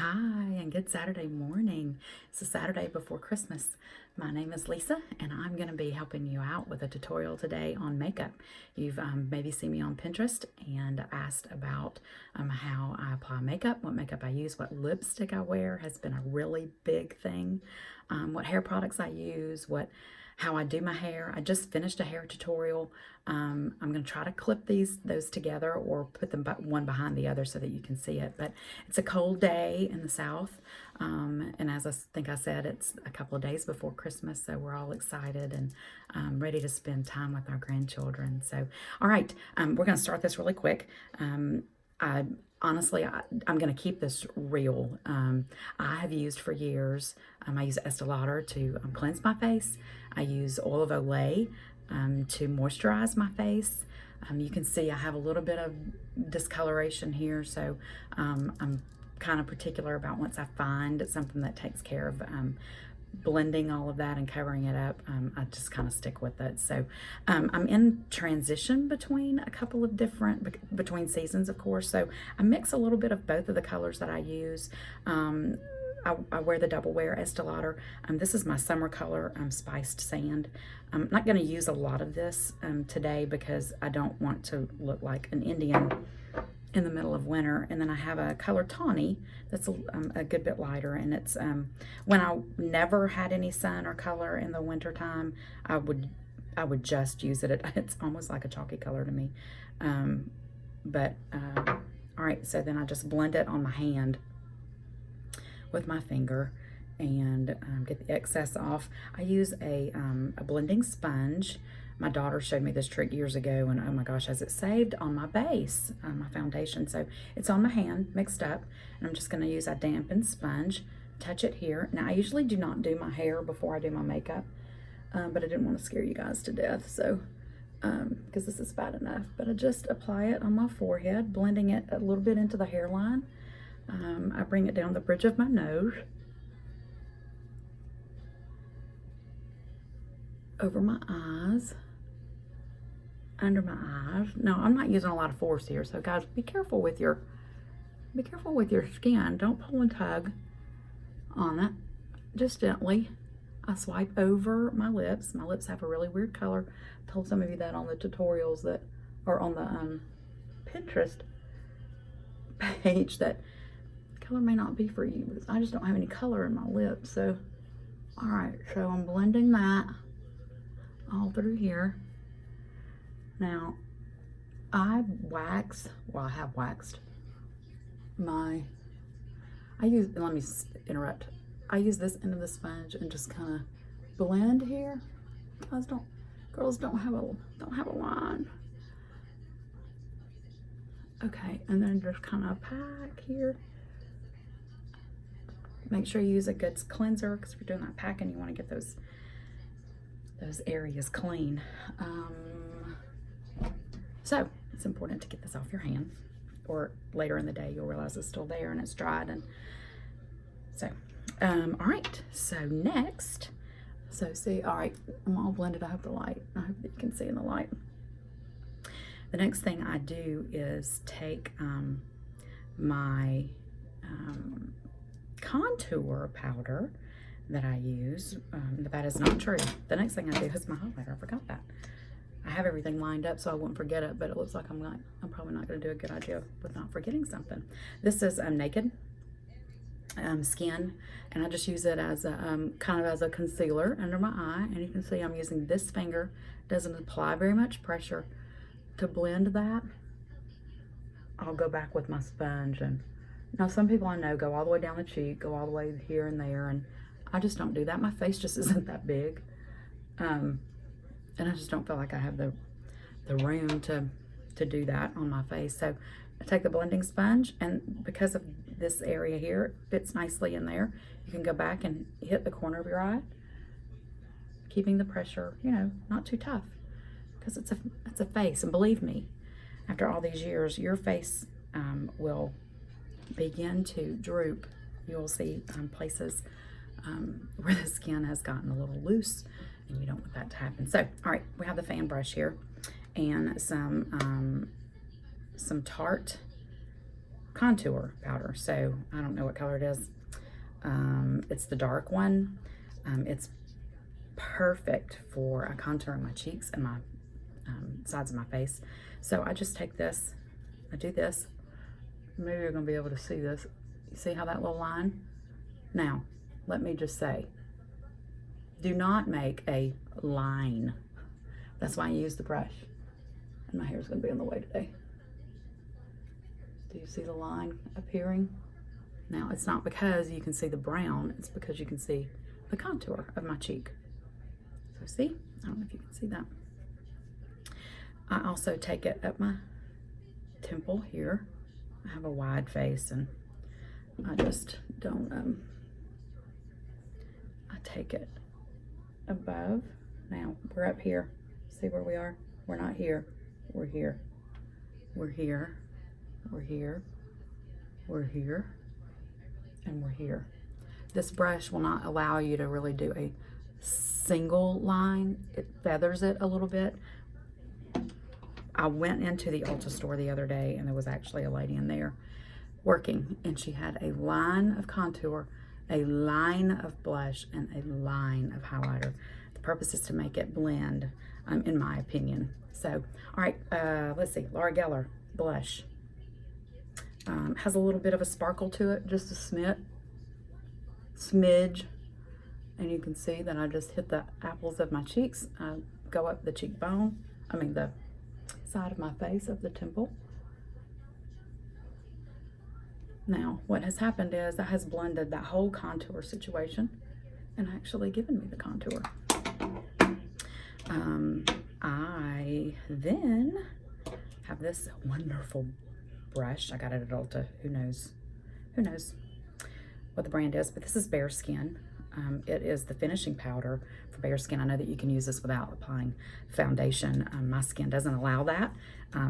Hi, and good Saturday morning. It's a Saturday before Christmas. My name is Lisa, and I'm going to be helping you out with a tutorial today on makeup. You've maybe seen me on Pinterest and asked about how I apply makeup, what makeup I use, what lipstick I wear has been a really big thing, what hair products I use, how I do my hair. I just finished a hair tutorial. I'm going to try to clip those together or put them one behind the other so that you can see it. But it's a cold day in the South, and as I think I said, it's a couple of days before Christmas, so we're all excited and ready to spend time with our grandchildren. So, all right, we're going to start this really quick. Honestly, I'm going to keep this real. I have used for years, I use Estee Lauder to cleanse my face. I use oil of Olay to moisturize my face. You can see I have a little bit of discoloration here, so I'm kind of particular about once I find something that takes care of blending all of that and covering it up, I just kind of stick with it. So I'm in transition between a couple of different, between seasons, of course, so I mix a little bit of both of the colors that I use. I wear the Double Wear Estee Lauder. This is my summer color, Spiced Sand. I'm not going to use a lot of this today because I don't want to look like an Indian in the middle of winter. And then I have a color Tawny that's a good bit lighter, and it's when I never had any sun or color in the winter time, I would just use it. It's almost like a chalky color to me. All right, so then I just blend it on my hand with my finger and get the excess off. I use a blending sponge. My daughter showed me this trick years ago, and oh my gosh, has it saved on my base, my foundation. So it's on my hand, mixed up, and I'm just gonna use a dampened sponge, touch it here. Now, I usually do not do my hair before I do my makeup, but I didn't want to scare you guys to death, so, because this is bad enough. But I just apply it on my forehead, blending it a little bit into the hairline. I bring it down the bridge of my nose, over my eyes, under my eyes. No, I'm not using a lot of force here, so guys, be careful with your skin. Don't pull and tug on it. Just gently. I swipe over my lips. My lips have a really weird color. I told some of you that on the tutorials that are on the Pinterest page, that color may not be for you because I just don't have any color in my lips. So, all right, so I'm blending that all through here. Now, I have waxed my, let me interrupt. I use this end of the sponge and just kind of blend here. Girls don't have a line. Okay, and then just kind of pack here. Make sure you use a good cleanser because we're doing that packing. You want to get those areas clean. So it's important to get this off your hand, or later in the day you'll realize it's still there and it's dried. And so, all right. So next, see, all right, I'm all blended. I hope that you can see in the light. The next thing I do is take my contour powder that I use. That is not true. The next thing I do is my highlighter. I forgot that. I have everything lined up so I wouldn't forget it, but it looks like I'm probably not going to do a good idea with not forgetting something. This is Naked Skin, and I just use it as a kind of as a concealer under my eye. And you can see I'm using this finger. Doesn't apply very much pressure to blend that. I'll go back with my sponge, and now some people I know go all the way down the cheek, go all the way here and there, and I just don't do that. My face just isn't that big. And I just don't feel like I have the room to do that on my face. So I take the blending sponge, and because of this area here, it fits nicely in there. You can go back and hit the corner of your eye, keeping the pressure, not too tough, because it's a face. And believe me, after all these years, your face will begin to droop. You will see places where the skin has gotten a little loose, and you don't want that to happen. So, all right, we have the fan brush here and some Tarte contour powder. So I don't know what color it is. It's the dark one. It's perfect for contouring my cheeks and my sides of my face. So I just take this, I do this. Maybe you're gonna be able to see this. You see how that little line? Now, let me just say, do not make a line. That's why I use the brush. And my hair's gonna be in the way today. Do you see the line appearing? Now, it's not because you can see the brown, it's because you can see the contour of my cheek. So see, I don't know if you can see that. I also take it up my temple here. I have a wide face and I just don't, I take it above. Now, we're up here. See where we are? We're not here. We're here. We're here. We're here. We're here. And we're here. This brush will not allow you to really do a single line. It feathers it a little bit. I went into the Ulta store the other day and there was actually a lady in there working and she had a line of contour, a line of blush, and a line of highlighter. The purpose is to make it blend, in my opinion. So, all right, let's see, Laura Geller blush. Has a little bit of a sparkle to it, just a smidge. And you can see that I just hit the apples of my cheeks, go up the cheekbone, the side of my face of the temple. Now, what has happened is that has blended that whole contour situation and actually given me the contour. I then have this wonderful brush. I got it at Ulta. Who knows what the brand is, but this is Bare Skin. It is the finishing powder for bare skin. I know that you can use this without applying foundation. My skin doesn't allow that.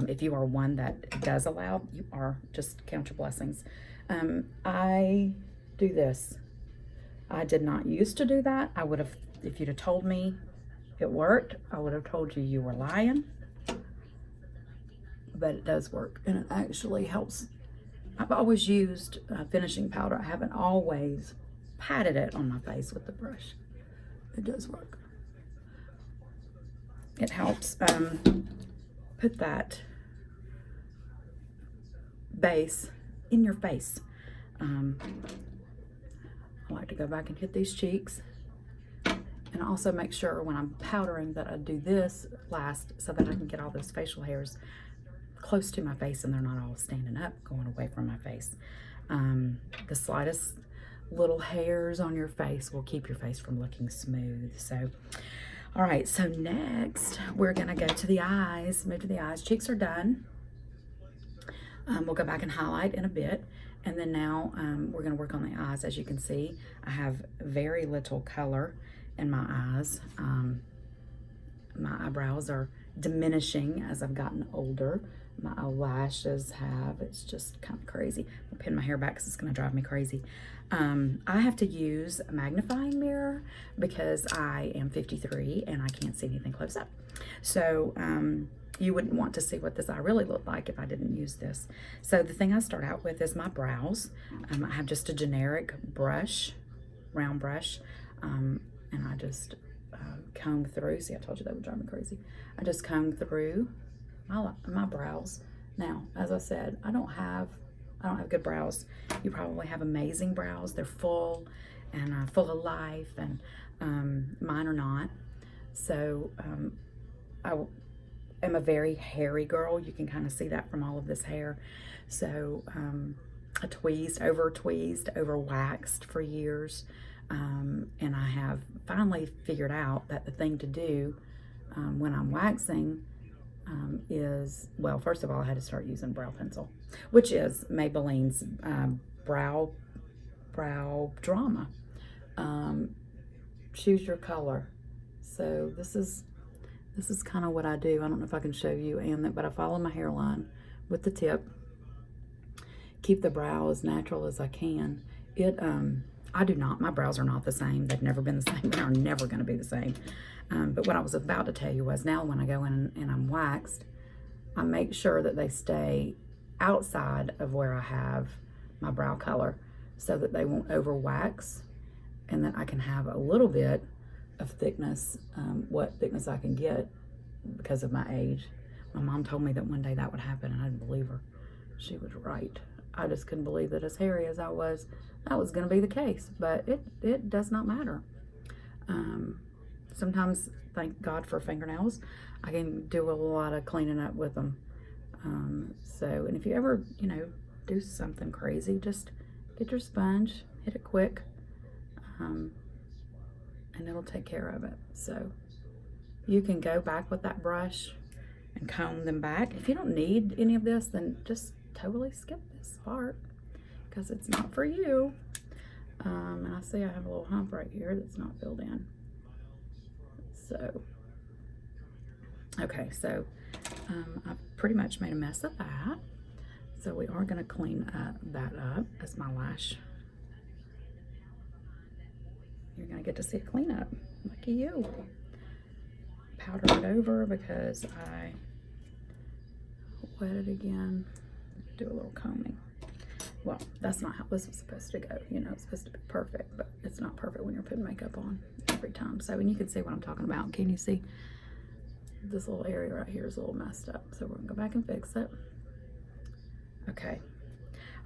If you are one that does allow, you are just count your blessings. I do this. I did not used to do that. I would have, if you'd have told me it worked, I would have told you were lying. But it does work, and it actually helps. I've always used finishing powder. I haven't always patted it on my face with the brush. It does work. It helps put that base in your face. I like to go back and hit these cheeks, and also make sure when I'm powdering that I do this last so that I can get all those facial hairs close to my face and they're not all standing up, going away from my face. The slightest little hairs on your face will keep your face from looking smooth. So, all right, so next we're gonna go to the eyes, move to the eyes. Cheeks are done. We'll go back and highlight in a bit. And then now we're gonna work on the eyes. As you can see, I have very little color in my eyes. My eyebrows are diminishing as I've gotten older. My eyelashes have, it's just kind of crazy. I'll pin my hair back because it's gonna drive me crazy. I have to use a magnifying mirror because I am 53 and I can't see anything close up. So you wouldn't want to see what this eye really looked like if I didn't use this. So the thing I start out with is my brows. I have just a generic brush, round brush, and I just comb through. See, I told you that would drive me crazy. I just comb through my brows. Now, as I said, I don't have good brows. You probably have amazing brows. They're full and full of life, and mine are not. So I am a very hairy girl. You can kind of see that from all of this hair. So I over waxed for years. And I have finally figured out that the thing to do when I'm waxing is, well, first of all, I had to start using brow pencil, which is Maybelline's brow drama. Choose your color. So this is kind of what I do. I don't know if I can show you, but I follow my hairline with the tip. Keep the brow as natural as I can. My brows are not the same. They've never been the same. They are never going to be the same. But what I was about to tell you was, now when I go in and I'm waxed, I make sure that they stay outside of where I have my brow color so that they won't over wax, and that I can have a little bit of thickness, what thickness I can get because of my age. My mom told me that one day that would happen, and I didn't believe her. She was right. I just couldn't believe that as hairy as I was, that was going to be the case, but it does not matter. Sometimes, thank God for fingernails, I can do a lot of cleaning up with them. And if you ever, do something crazy, just get your sponge, hit it quick, and it'll take care of it. So you can go back with that brush and comb them back. If you don't need any of this, then just totally skip this part because it's not for you. And I see I have a little hump right here that's not filled in. So, okay, so I've pretty much made a mess of that. So we are going to clean that up as my lash. You're going to get to see a cleanup. Lucky you. Powder it over because I wet it again. Do a little combing. Well, that's not how this was supposed to go. It's supposed to be perfect, but it's not perfect when you're putting makeup on every time. So, and you can see what I'm talking about. Can you see? This little area right here is a little messed up. So we're gonna go back and fix it. Okay.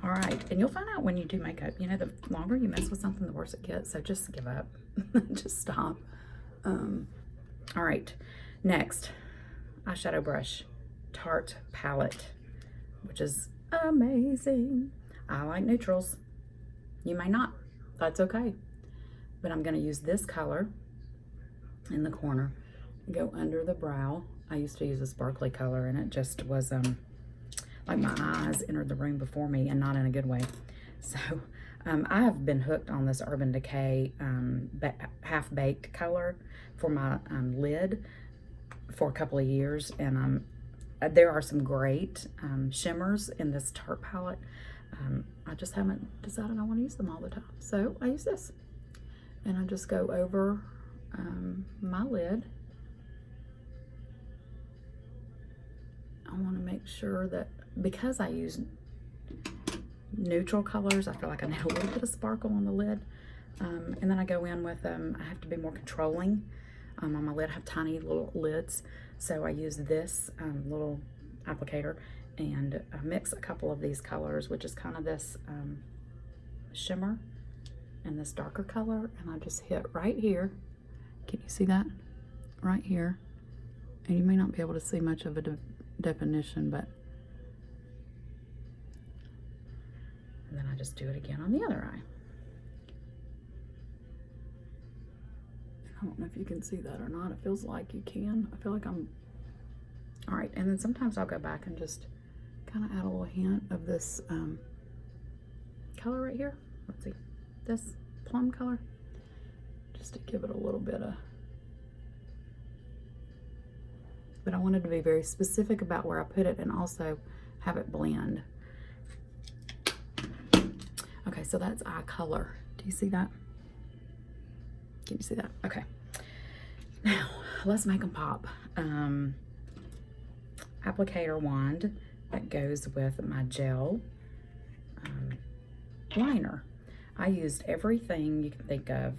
All right. And you'll find out when you do makeup, the longer you mess with something, the worse it gets. So just give up. Just stop. All right. Next, eyeshadow brush, Tarte palette, which is amazing. I like neutrals. You may not. That's okay. But I'm going to use this color in the corner, go under the brow. I used to use a sparkly color, and it just was like my eyes entered the room before me, and not in a good way. So I have been hooked on this Urban Decay half-baked color for my lid for a couple of years, and there are some great shimmers in this Tarte palette. I just haven't decided I want to use them all the time, so I use this, and I just go over my lid. I want to make sure that, because I use neutral colors, I feel like I need a little bit of sparkle on the lid, and then I go in with I have to be more controlling. On my lid I have tiny little lids, so I use this little applicator and mix a couple of these colors, which is kind of this shimmer and this darker color, and I just hit right here. Can you see that? Right here. And you may not be able to see much of a definition, but and then I just do it again on the other eye. I don't know if you can see that or not. It feels like you can. I feel like I'm all right. And then sometimes I'll go back and just kind of add a little hint of this color right here. Let's see, this plum color, just to give it a little bit of, but I wanted to be very specific about where I put it and also have it blend. Okay, so that's eye color. Do you see that? Can you see that? Okay. Now, let's make them pop. Applicator wand that goes with my gel liner. I used everything you can think of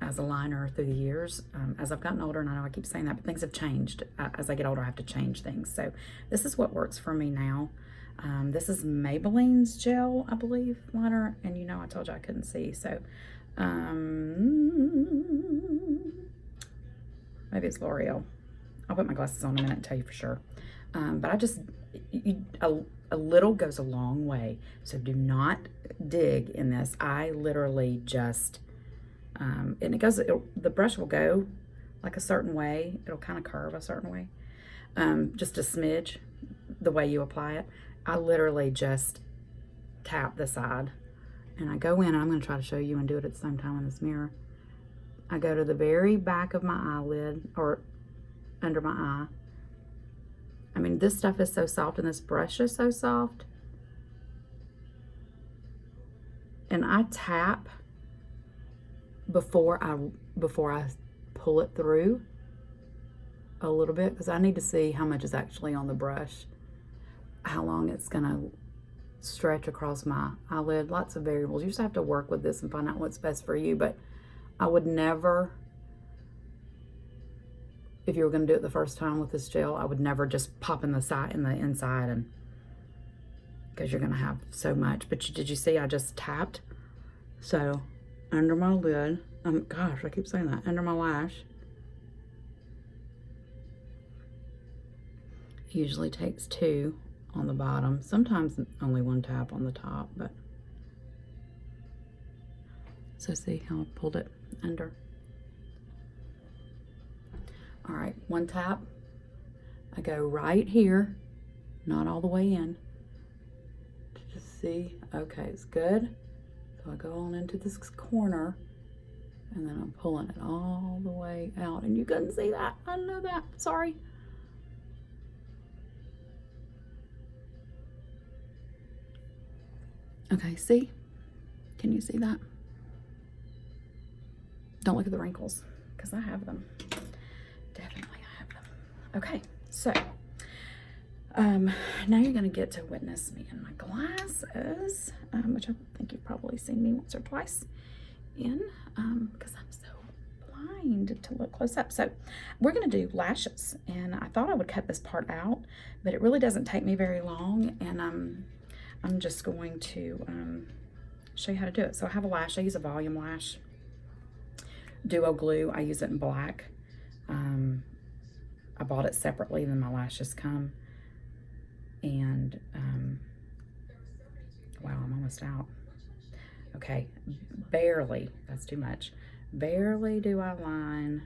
as a liner through the years. As I've gotten older, and I know I keep saying that, but things have changed. As I get older, I have to change things. So this is what works for me now. This is Maybelline's gel, I believe, liner, and I told you I couldn't see, so maybe it's L'Oreal. I'll put my glasses on in a minute and tell you for sure. But I just, a little goes a long way, so do not dig in this. I literally just, and the brush will go like a certain way. It'll kind of curve a certain way, just a smidge, the way you apply it. I literally just tap the side, and I go in, and I'm going to try to show you and do it at the same time in this mirror. I go to the very back of my eyelid, or under my eye. I mean, this stuff is so soft, and this brush is so soft. And I tap before I pull it through. a little bit because I need to see how much is actually on the brush, how long it's going to stretch across my eyelid. Lots of variables. You just have to work with this and find out what's best for you, but I would never, if you were going to do it the first time with this gel, I would never just pop in the inside, and because you're going to have so much. But did you see I just tapped? So under my lid, gosh, I keep saying that, under my lash. Usually takes 2 on the bottom, sometimes only 1 tap on the top, but so see how I pulled it under. All right, 1 tap. I go right here, not all the way in, to just see, okay, it's good. So I go on into this corner, and then I'm pulling it all the way out, and you couldn't see that. I know that, sorry. Okay, see? Can you see that? Don't look at the wrinkles, because I have them. Definitely I have them. Okay, so now you're going to get to witness me in my glasses, which I think you've probably seen me once or twice in, because I'm so blind to look close up. So we're going to do lashes, and I thought I would cut this part out, but it really doesn't take me very long, and I'm just going to show you how to do it. So I have a lash. I use a volume lash. Duo glue. I use it in black. I bought it separately, then my lashes come. And, wow, I'm almost out. Okay, barely. That's too much. Barely do I line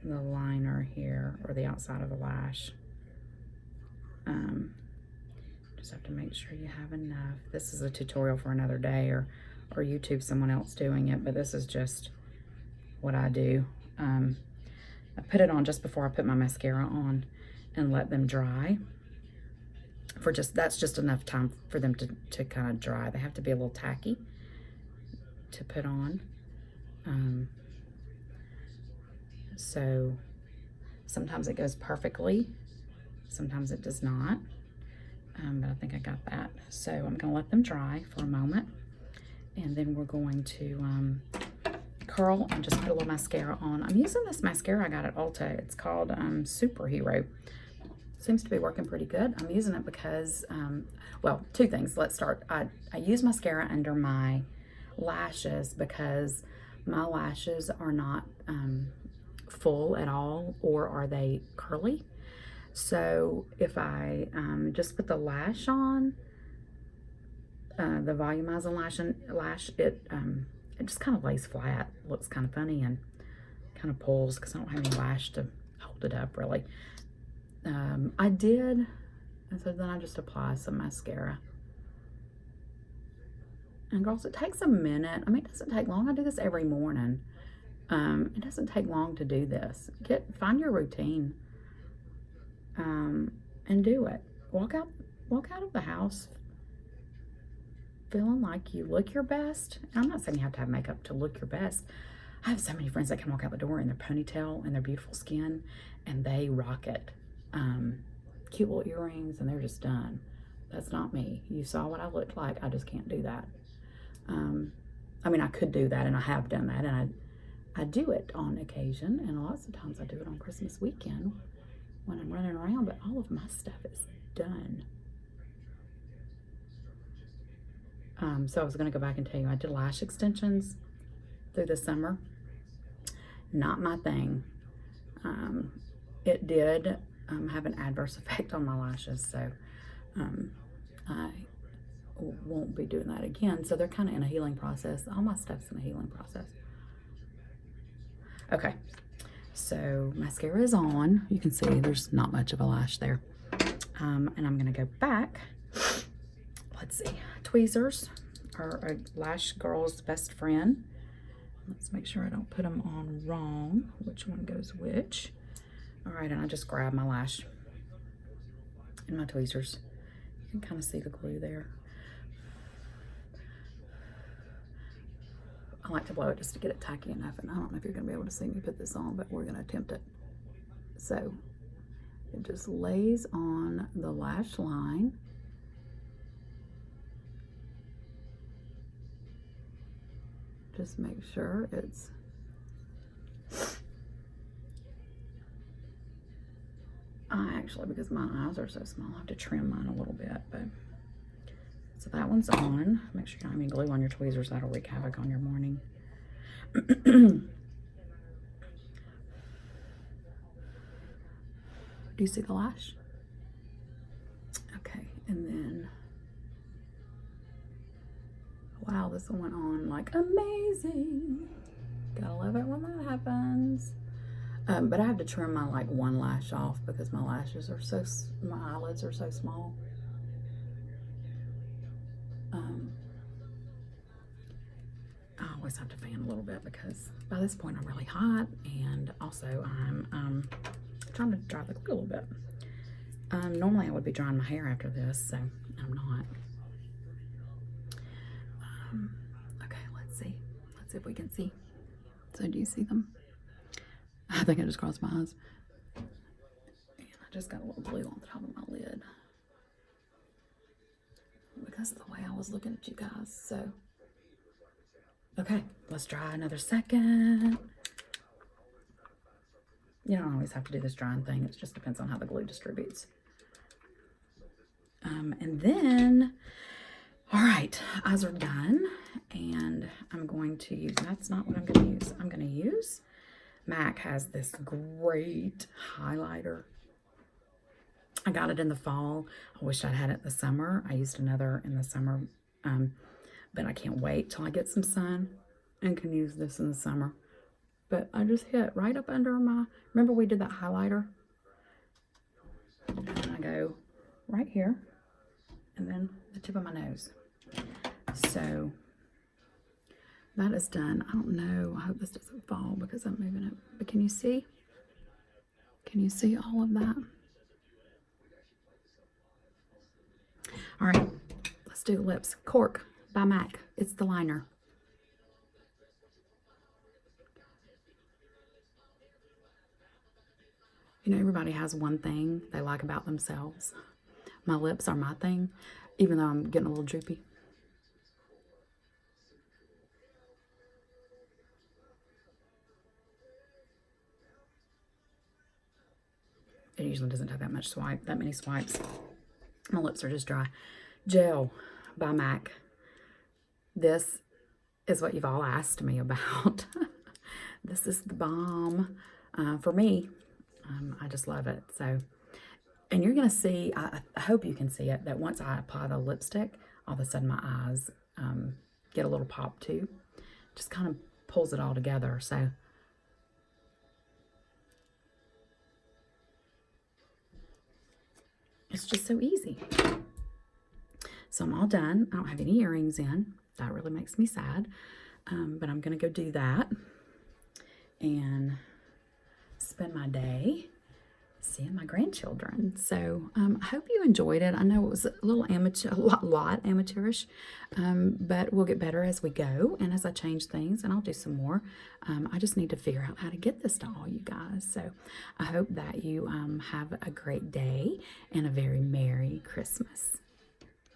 the liner here, or the outside of the lash. Just have to make sure you have enough. This is a tutorial for another day, or YouTube someone else doing it, but this is just what I do. I put it on just before I put my mascara on and let them dry for that's just enough time for them to kind of dry. They have to be a little tacky to put on. So sometimes it goes perfectly, sometimes it does not. But I think I got that. So I'm going to let them dry for a moment, and then we're going to curl and just put a little mascara on. I'm using this mascara I got at Ulta. It's called Superhero. Seems to be working pretty good. I'm using it because, well, 2 things. Let's start. I use mascara under my lashes because my lashes are not full at all, or are they curly? So if I just put the lash on, the volumizing lash, it just kind of lays flat. Looks kind of funny and kind of pulls because I don't have any lash to hold it up really. I did, and so then I just apply some mascara. And girls, it takes a minute. I mean, it doesn't take long. I do this every morning. It doesn't take long to do this. Find your routine. And do it. Walk out of the house feeling like you look your best. I'm not saying you have to have makeup to look your best. I have so many friends that can walk out the door in their ponytail and their beautiful skin, and they rock it. Cute little earrings, and they're just done. That's not me. You saw what I looked like. I just can't do that. I mean, I could do that, and I have done that, and I do it on occasion, and lots of times I do it on Christmas weekend when I'm running around, but all of my stuff is done. So I was going to go back and tell you, I did lash extensions through the summer. Not my thing. It did have an adverse effect on my lashes, so I won't be doing that again. So they're kind of in a healing process. All my stuff's in a healing process. Okay. So mascara is on. You can see there's not much of a lash there. And I'm going to go back. Let's see. Tweezers are a lash girl's best friend. Let's make sure I don't put them on wrong. Which one goes which? All right, and I just grab my lash and my tweezers. You can kind of see the glue there. I like to blow it just to get it tacky enough, and I don't know if you're going to be able to see me put this on, but we're going to attempt it. So it just lays on the lash line. Just make sure it's actually, because my eyes are so small, I have to trim mine a little bit, but so that one's on. Make sure you don't have any glue on your tweezers. That'll wreak havoc on your morning. Do you see the lash? Okay, and then, wow, this one went on like amazing. Gotta love it when that happens. But I have to trim my like one lash off because my lashes are so, my eyelids are so small. I always have to fan a little bit because by this point I'm really hot, and also I'm trying to dry the glue a little bit. Normally I would be drying my hair after this, so I'm not. Okay, let's see if we can see. So do you see them? I think I just crossed my eyes. And I just got a little glue on the top of my lid because of the way I was looking at you guys. So, okay, let's try another second. You don't always have to do this drying thing. It just depends on how the glue distributes. And then, all right, eyes are done. And I'm going to use, that's not what I'm going to use. I'm going to use, MAC has this great highlighter. I got it in the fall. I wish I'd had it in the summer. I used another in the summer, but I can't wait till I get some sun and can use this in the summer. But I just hit right up under my, remember we did that highlighter? And I go right here, and then the tip of my nose. So that is done. I don't know, I hope this doesn't fall because I'm moving it. But can you see? Can you see all of that? All right, let's do the lips. Cork by MAC. It's the liner. You know, everybody has one thing they like about themselves. My lips are my thing, even though I'm getting a little droopy. It usually doesn't take that many swipes. My lips are just dry. Gel by MAC. This is what you've all asked me about. This is the bomb for me. I just love it. So, and you're going to see, I hope you can see it, that once I apply the lipstick, all of a sudden my eyes get a little pop too. Just kind of pulls it all together. So, it's just so easy. So I'm all done. I don't have any earrings in. That really makes me sad. But I'm going to go do that and spend my day seeing my grandchildren. So I hope you enjoyed it. I know it was a little amateur, a lot amateurish, but we'll get better as we go and as I change things, and I'll do some more. I just need to figure out how to get this to all you guys. So I hope that you have a great day and a very Merry Christmas.